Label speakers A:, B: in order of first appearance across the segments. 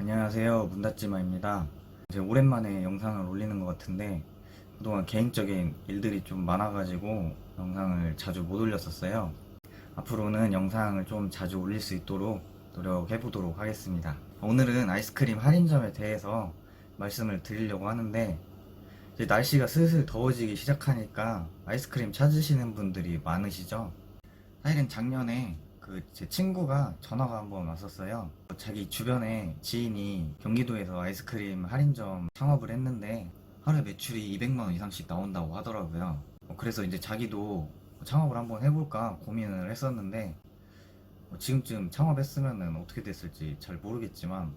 A: 안녕하세요. 문닫지마입니다. 이제 오랜만에 영상을 올리는 것 같은데 그동안 개인적인 일들이 좀 많아가지고 영상을 자주 못 올렸었어요. 앞으로는 영상을 좀 자주 올릴 수 있도록 노력해 보도록 하겠습니다. 오늘은 아이스크림 할인점에 대해서 말씀을 드리려고 하는데, 이제 날씨가 슬슬 더워지기 시작하니까 아이스크림 찾으시는 분들이 많으시죠? 사실은 작년에 제 친구가 전화가 한번 왔었어요. 자기 주변에 지인이 경기도에서 아이스크림 할인점 창업을 했는데 하루에 매출이 200만 원 이상씩 나온다고 하더라고요. 그래서 이제 자기도 창업을 한번 해볼까 고민을 했었는데, 지금쯤 창업했으면 어떻게 됐을지 잘 모르겠지만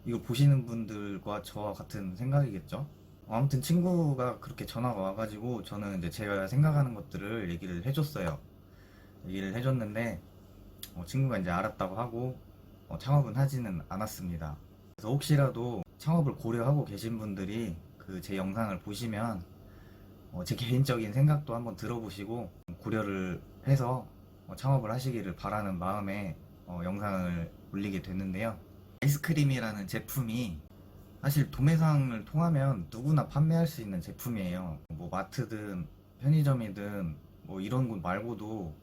A: 이거 보시는 분들과 저와 같은 생각이겠죠? 아무튼 친구가 그렇게 전화가 와가지고 저는 이제 제가 생각하는 것들을 얘기를 해줬는데, 친구가 이제 알았다고 하고 창업은 하지는 않았습니다. 그래서 혹시라도 창업을 고려하고 계신 분들이 제 영상을 보시면 제 개인적인 생각도 한번 들어보시고 고려를 해서 창업을 하시기를 바라는 마음에 영상을 올리게 됐는데요. 아이스크림이라는 제품이 사실 도매상을 통하면 누구나 판매할 수 있는 제품이에요. 뭐 마트든 편의점이든 뭐 이런 곳 말고도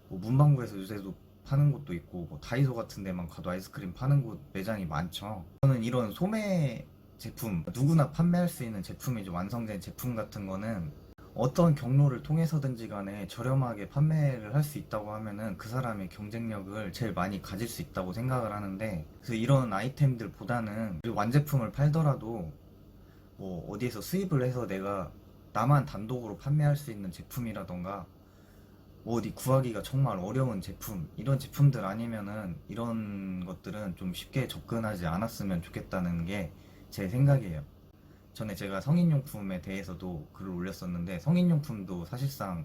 A: 뭐 문방구에서 요새도 파는 곳도 있고 뭐 다이소 같은 데만 가도 아이스크림 파는 곳 매장이 많죠. 저는 이런 소매 제품, 누구나 판매할 수 있는 제품이죠. 완성된 제품 같은 거는 어떤 경로를 통해서든지 간에 저렴하게 판매를 할 수 있다고 하면은 그 사람의 경쟁력을 제일 많이 가질 수 있다고 생각을 하는데, 그래서 이런 아이템들보다는 완제품을 팔더라도 뭐 어디에서 수입을 해서 내가 나만 단독으로 판매할 수 있는 제품이라던가 뭐 어디 구하기가 정말 어려운 제품, 이런 제품들 아니면은 이런 것들은 좀 쉽게 접근하지 않았으면 좋겠다는 게 제 생각이에요. 전에 제가 성인용품에 대해서도 글을 올렸었는데, 성인용품도 사실상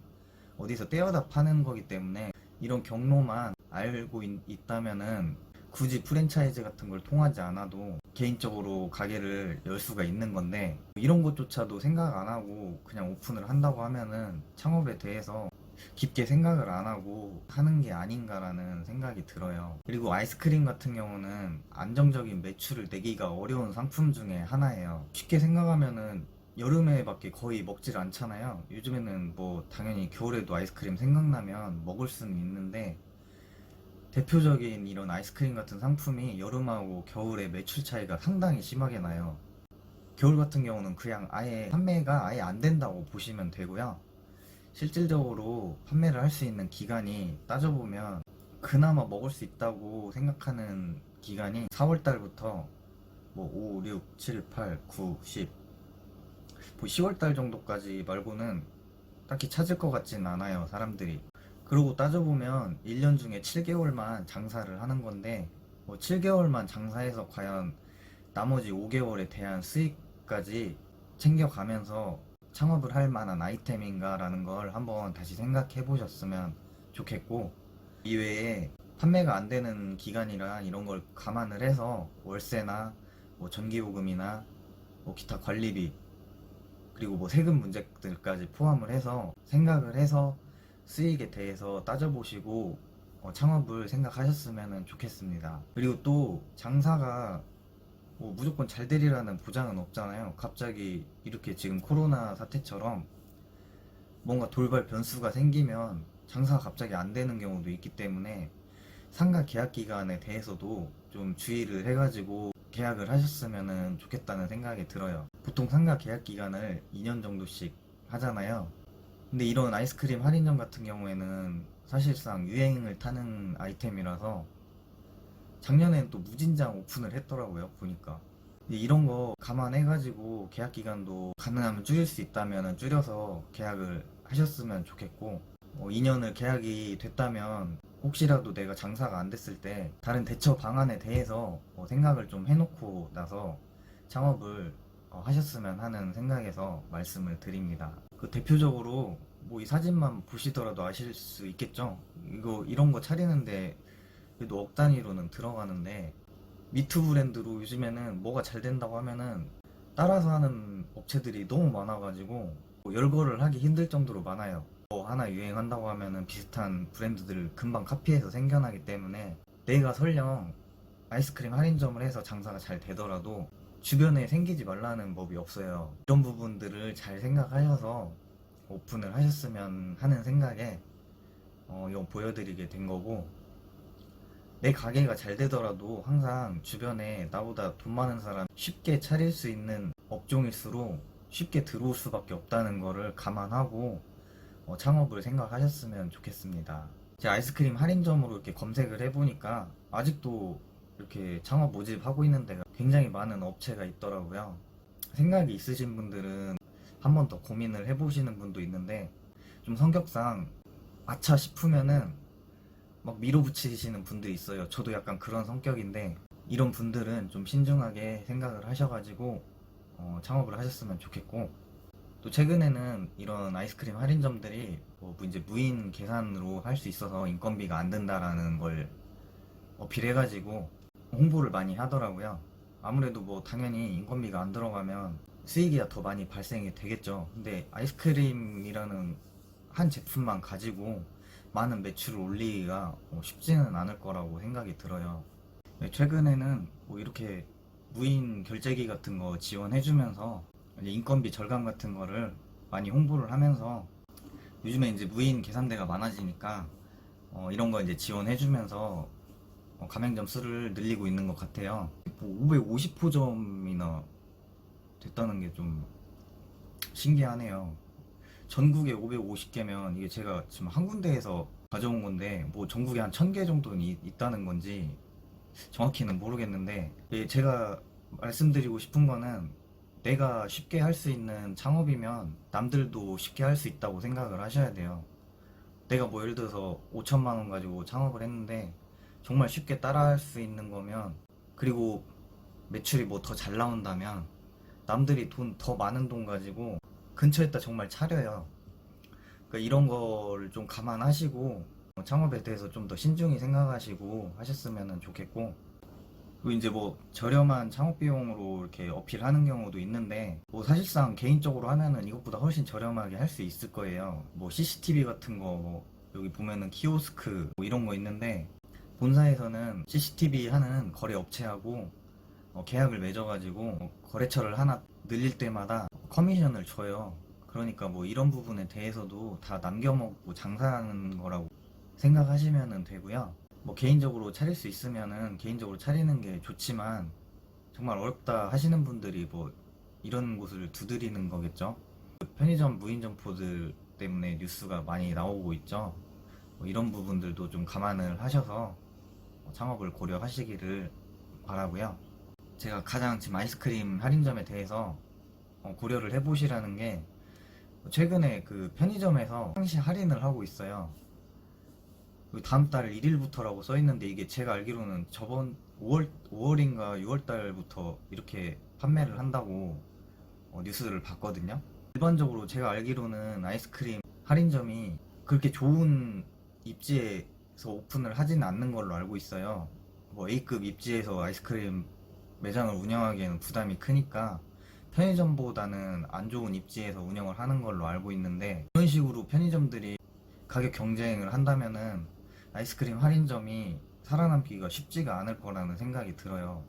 A: 어디서 떼어다 파는 거기 때문에 이런 경로만 알고 있다면은 굳이 프랜차이즈 같은 걸 통하지 않아도 개인적으로 가게를 열 수가 있는 건데, 이런 것조차도 생각 안 하고 그냥 오픈을 한다고 하면은 창업에 대해서 깊게 생각을 안 하고 하는 게 아닌가라는 생각이 들어요. 그리고 아이스크림 같은 경우는 안정적인 매출을 내기가 어려운 상품 중에 하나예요. 쉽게 생각하면은 여름에밖에 거의 먹질 않잖아요. 요즘에는 뭐 당연히 겨울에도 아이스크림 생각나면 먹을 수는 있는데, 대표적인 이런 아이스크림 같은 상품이 여름하고 겨울에 매출 차이가 상당히 심하게 나요. 겨울 같은 경우는 그냥 아예 판매가 아예 안 된다고 보시면 되고요. 실질적으로 판매를 할 수 있는 기간이 따져보면 그나마 먹을 수 있다고 생각하는 기간이 4월달부터 뭐 5, 6, 7, 8, 9, 10, 뭐 10월달 정도까지 말고는 딱히 찾을 것 같진 않아요, 사람들이. 그러고 따져보면 1년 중에 7개월만 장사를 하는 건데, 뭐 7개월만 장사해서 과연 나머지 5개월에 대한 수익까지 챙겨가면서 창업을 할 만한 아이템인가라는 걸 한번 다시 생각해 보셨으면 좋겠고, 이외에 판매가 안 되는 기간이라 이런 걸 감안을 해서 월세나 뭐 전기요금이나 뭐 기타 관리비, 그리고 뭐 세금 문제들까지 포함을 해서 생각을 해서 수익에 대해서 따져보시고 창업을 생각하셨으면 좋겠습니다. 그리고 또 장사가 뭐 무조건 잘 되리라는 보장은 없잖아요. 갑자기 이렇게 지금 코로나 사태처럼 뭔가 돌발 변수가 생기면 장사가 갑자기 안 되는 경우도 있기 때문에 상가 계약 기간에 대해서도 좀 주의를 해가지고 계약을 하셨으면 좋겠다는 생각이 들어요. 보통 상가 계약 기간을 2년 정도씩 하잖아요. 근데 이런 아이스크림 할인점 같은 경우에는 사실상 유행을 타는 아이템이라서 작년엔 또 무진장 오픈을 했더라고요, 보니까. 이런 거 감안해가지고 계약 기간도 가능하면 줄일 수 있다면 줄여서 계약을 하셨으면 좋겠고, 2년을 계약이 됐다면 혹시라도 내가 장사가 안 됐을 때 다른 대처 방안에 대해서 생각을 좀 해놓고 나서 창업을 하셨으면 하는 생각에서 말씀을 드립니다. 대표적으로 뭐 이 사진만 보시더라도 아실 수 있겠죠? 이런 거 차리는데 그래도 억 단위로는 들어가는데, 미투 브랜드로 요즘에는 뭐가 잘 된다고 하면은 따라서 하는 업체들이 너무 많아가지고 열거를 하기 힘들 정도로 많아요. 뭐 하나 유행한다고 하면은 비슷한 브랜드들을 금방 카피해서 생겨나기 때문에 내가 설령 아이스크림 할인점을 해서 장사가 잘 되더라도 주변에 생기지 말라는 법이 없어요. 이런 부분들을 잘 생각하셔서 오픈을 하셨으면 하는 생각에 이거 보여드리게 된 거고, 내 가게가 잘 되더라도 항상 주변에 나보다 돈 많은 사람 쉽게 차릴 수 있는 업종일수록 쉽게 들어올 수밖에 없다는 거를 감안하고 창업을 생각하셨으면 좋겠습니다. 제 아이스크림 할인점으로 이렇게 검색을 해보니까 아직도 이렇게 창업 모집하고 있는 데가 굉장히 많은 업체가 있더라고요. 생각이 있으신 분들은 한 번 더 고민을 해보시는 분도 있는데, 좀 성격상 아차 싶으면은 막 밀어붙이시는 분들이 있어요. 저도 약간 그런 성격인데, 이런 분들은 좀 신중하게 생각을 하셔가지고 창업을 하셨으면 좋겠고, 또 최근에는 이런 아이스크림 할인점들이 뭐 이제 무인 계산으로 할 수 있어서 인건비가 안 든다라는 걸 어필해가지고 홍보를 많이 하더라고요. 아무래도 뭐 당연히 인건비가 안 들어가면 수익이 더 많이 발생이 되겠죠. 근데 아이스크림이라는 한 제품만 가지고 많은 매출을 올리기가 쉽지는 않을 거라고 생각이 들어요. 최근에는 뭐 이렇게 무인 결제기 같은 거 지원해주면서 이제 인건비 절감 같은 거를 많이 홍보를 하면서, 요즘에 이제 무인 계산대가 많아지니까 이런 거 이제 지원해주면서 가맹점 수를 늘리고 있는 것 같아요. 550호점이나 됐다는 게 좀 신기하네요. 전국에 550개면 이게 제가 지금 한 군데에서 가져온 건데, 뭐 전국에 한 1000개 정도는 있다는 건지 정확히는 모르겠는데, 제가 말씀드리고 싶은 거는, 내가 쉽게 할 수 있는 창업이면 남들도 쉽게 할 수 있다고 생각을 하셔야 돼요. 내가 뭐 예를 들어서 5천만 원 가지고 창업을 했는데 정말 쉽게 따라할 수 있는 거면, 그리고 매출이 뭐 더 잘 나온다면, 남들이 더 많은 돈 가지고 근처에다 정말 차려요. 그러니까 이런 거를 좀 감안하시고 창업에 대해서 좀 더 신중히 생각하시고 하셨으면 좋겠고, 그리고 이제 뭐 저렴한 창업 비용으로 이렇게 어필하는 경우도 있는데, 뭐 사실상 개인적으로 하면은 이것보다 훨씬 저렴하게 할 수 있을 거예요. 뭐 CCTV 같은 거, 뭐 여기 보면은 키오스크 뭐 이런 거 있는데, 본사에서는 CCTV 하는 거래 업체하고 계약을 맺어가지고 거래처를 하나 늘릴 때마다 커미션을 줘요. 그러니까 뭐 이런 부분에 대해서도 다 남겨먹고 장사하는 거라고 생각하시면 되고요. 뭐 개인적으로 차릴 수 있으면은 개인적으로 차리는 게 좋지만, 정말 어렵다 하시는 분들이 뭐 이런 곳을 두드리는 거겠죠. 편의점 무인 점포들 때문에 뉴스가 많이 나오고 있죠. 뭐 이런 부분들도 좀 감안을 하셔서 창업을 고려하시기를 바라고요. 제가 가장 지금 아이스크림 할인점에 대해서 고려를 해보시라는 게, 최근에 그 편의점에서 상시 할인을 하고 있어요. 다음 달 1일부터라고 써 있는데, 이게 제가 알기로는 저번 5월인가 6월달부터 이렇게 판매를 한다고 뉴스를 봤거든요. 일반적으로 제가 알기로는 아이스크림 할인점이 그렇게 좋은 입지에서 오픈을 하지는 않는 걸로 알고 있어요. 뭐 A급 입지에서 아이스크림 매장을 운영하기에는 부담이 크니까 편의점보다는 안 좋은 입지에서 운영을 하는 걸로 알고 있는데, 이런 식으로 편의점들이 가격 경쟁을 한다면은 아이스크림 할인점이 살아남기가 쉽지가 않을 거라는 생각이 들어요.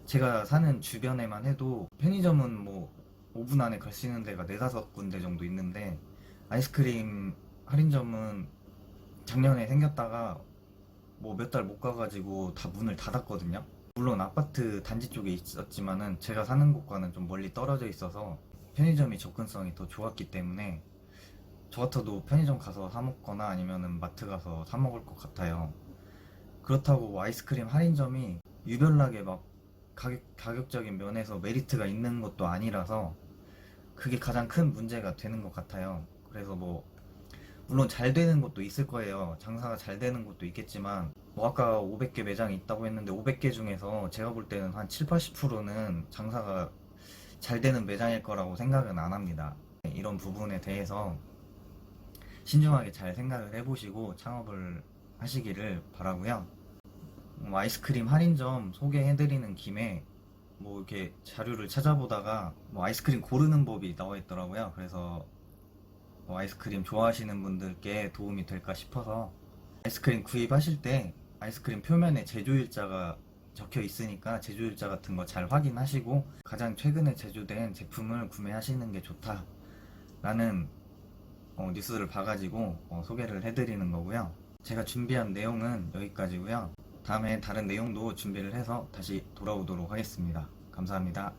A: 제가 사는 주변에만 해도 편의점은 뭐 5분 안에 갈 수 있는 데가 4-5군데 정도 있는데, 아이스크림 할인점은 작년에 생겼다가 뭐 몇 달 못 가가지고 다 문을 닫았거든요. 물론 아파트 단지 쪽에 있었지만은 제가 사는 곳과는 좀 멀리 떨어져 있어서 편의점이 접근성이 더 좋았기 때문에 저 같아도 편의점 가서 사 먹거나 아니면은 마트 가서 사 먹을 것 같아요. 그렇다고 아이스크림 할인점이 유별나게 막 가격적인 면에서 메리트가 있는 것도 아니라서 그게 가장 큰 문제가 되는 것 같아요. 그래서 뭐 물론 잘 되는 곳도 있을 거예요. 장사가 잘 되는 곳도 있겠지만, 뭐 아까 500개 매장이 있다고 했는데 500개 중에서 제가 볼 때는 한 7, 80%는 장사가 잘 되는 매장일 거라고 생각은 안 합니다. 이런 부분에 대해서 신중하게 잘 생각을 해보시고 창업을 하시기를 바라고요. 아이스크림 할인점 소개해드리는 김에 뭐 이렇게 자료를 찾아보다가 뭐 아이스크림 고르는 법이 나와 있더라고요. 그래서 뭐 아이스크림 좋아하시는 분들께 도움이 될까 싶어서, 아이스크림 구입하실 때 아이스크림 표면에 제조일자가 적혀 있으니까 제조일자 같은 거 잘 확인하시고 가장 최근에 제조된 제품을 구매하시는 게 좋다라는 뉴스를 봐가지고 소개를 해드리는 거고요. 제가 준비한 내용은 여기까지고요. 다음에 다른 내용도 준비를 해서 다시 돌아오도록 하겠습니다. 감사합니다.